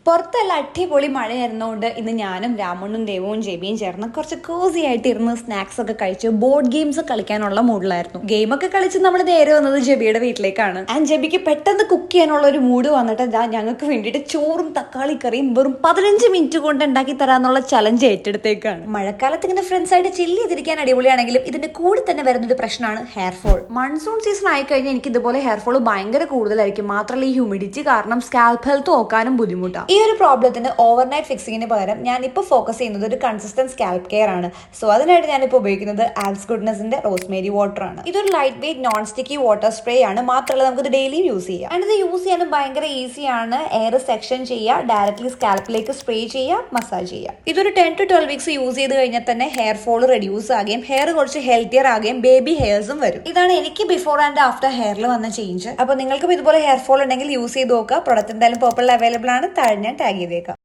പുറത്തല്ല അടിപൊളി മഴയായിരുന്നതുകൊണ്ട് ഇന്ന് ഞാനും രാമണ്ണും ദേവവും ജെബിയും ചേർന്ന് കുറച്ച് കോസി ആയിട്ട് ഇരുന്ന് സ്നാക്സ് ഒക്കെ കഴിച്ച് ബോർഡ് ഗെയിംസ് കളിക്കാനുള്ള മൂഡിലായിരുന്നു. ഗെയിമൊക്കെ കളിച്ച് നമ്മൾ നേരെ വന്നത് ജെബിയുടെ വീട്ടിലേക്കാണ്. ആൻഡ് ജെബിക്ക് പെട്ടെന്ന് കുക്ക് ചെയ്യാനുള്ള ഒരു മൂഡ് വന്നിട്ട് ഞങ്ങൾക്ക് വേണ്ടിയിട്ട് ചോറും തക്കാളി കറിയും വെറും 15 മിനിറ്റ് കൊണ്ട് ഉണ്ടാക്കി തരാന്നുള്ള ചലഞ്ച് ഏറ്റെടുത്തേക്കാണ്. മഴക്കാലത്ത് ഇങ്ങനെ ഫ്രണ്ട്സ് ആയിട്ട് ചില്ല് ചെയ്തിരിക്കാൻ അടിപൊളിയാണെങ്കിലും ഇതിന്റെ കൂടെ തന്നെ വരുന്നൊരു പ്രശ്നമാണ് ഹെയർ ഫോൾ. മൺസൂൺ സീസൺ ആയി കഴിഞ്ഞാൽ എനിക്ക് ഇതുപോലെ ഹെയർ ഫോൾ ഭയങ്കര കൂടുതലായിരിക്കും. മാത്രമല്ല ഈ ഹ്യൂമിഡിറ്റി കാരണം സ്കാൽപ്പ് ഹെൽത്ത് നോക്കാനും ബുദ്ധിമുട്ടാണ്. ഈ ഒരു പ്രോബ്ലത്തിന് ഓവർനൈറ്റ് ഫിക്സിങ്ങിന് പകരം ഞാൻ ഇപ്പോൾ ഫോക്കസ് ചെയ്യുന്നത് ഒരു കൺസിസ്റ്റന്റ് സ്കാൽപ്പ് കെയർ ആണ്. സോ അതിനായിട്ട് ഞാനിപ്പോൾ ഉപയോഗിക്കുന്നത് ആൽസ് ഗുഡ്നസിന്റെ റോസ്മേരി വാട്ടർ ആണ്. ഇതൊരു light weight non sticky water spray ആണ്. മാത്രമല്ല നമുക്കിത് ഡെയിലി യൂസ് ചെയ്യാം. ആൻഡ് ഇത് യൂസ് ചെയ്യാനും ഭയങ്കര ഈസിയാണ്. എയർ സെക്ഷൻ ചെയ്യുക, ഡയറക്ട്ലി സ്കാൽപ്പിലേക്ക് സ്പ്രേ ചെയ്യുക, മസാജ് ചെയ്യുക. ഇതൊരു 10 to 12 വീക്സ് യൂസ് ചെയ്ത് കഴിഞ്ഞാൽ തന്നെ ഹെയർ ഫോൾ റെഡ്യൂസ് ആകുകയും ഹെയർ കുറച്ച് ഹെൽത്തിയർ ആകുകയും ബേബി ഹെയർസും വരും. ഇതാണ് എനിക്ക് ബിഫോർ ആൻഡ് ആഫ്റ്റർ ഹെയറിൽ വന്ന ചേഞ്ച്. അപ്പോൾ നിങ്ങൾക്കും ഇതുപോലെ ഹെയർ ഫോൾ ഉണ്ടെങ്കിൽ യൂസ് ചെയ്ത് നോക്കുക. പ്രൊഡക്റ്റ് എന്തായാലും പേർപ്പിളിൽ അവൈലബിൾ ആണ്. താഴെ ഞാൻ ടാഗ് ചെയ്തേക്കാം.